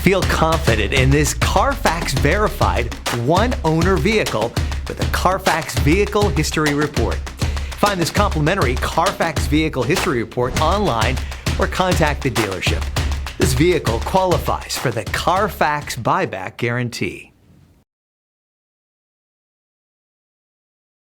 Feel confident in this Carfax verified one-owner vehicle with a Carfax Vehicle History Report. Find this complimentary Carfax Vehicle History Report online or contact the dealership. This vehicle qualifies for the Carfax Buyback Guarantee.